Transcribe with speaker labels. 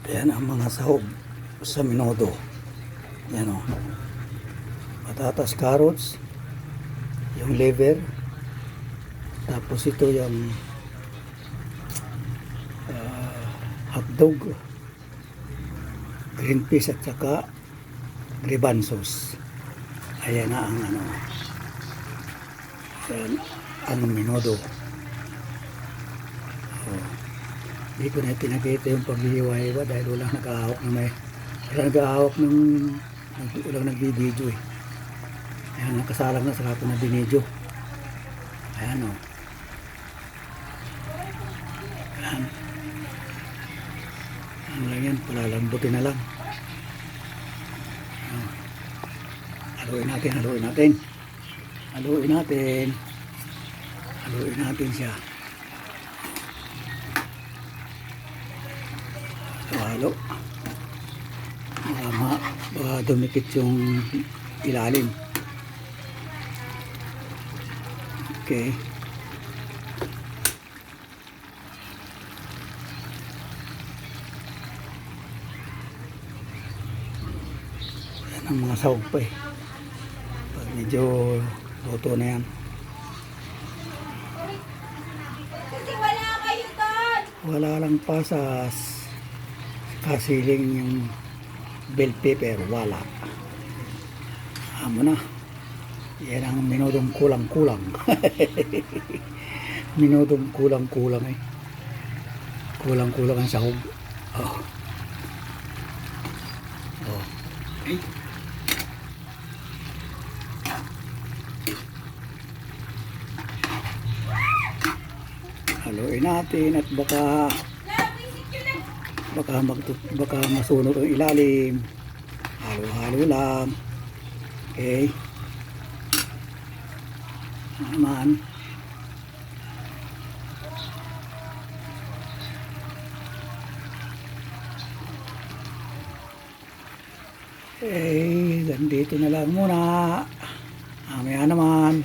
Speaker 1: Yan ang mga sahog sa Minodo. Yan o. Patatas, carrots, yung liver, tapos ito yung hotdog, green peas at saka gribansos. Ayan na ang ano. Ayan ang Minodo. Hindi ko na pinakita yung paghihiwa-hiwa dahil walang nag-aawak ng walang nagbibideo eh. Ayan, nakasalang na sa kapon na binidyo. Ayan o. Ayan. Ano lang yan, palalambutin na lang. Ayan. Haluin natin, haluin natin. Haluin natin. Haluin natin siya. Halo. Baka dumikit yung ilalim. Okay. Yan ang mga sahog pa eh. Pag medyo luto na yan. Wala lang pasas. Kasiling yung bell pepper, wala. Amo na. Yan ang minodong kulang-kulang. Minodong kulang-kulang eh. Kulang-kulang ang sahog. Oh. Oh. Okay. Haluin natin at baka masunog ang ilalim. Halo-halo lang. Okay. Naman. Okay, ganito na lang muna. Mamaya naman.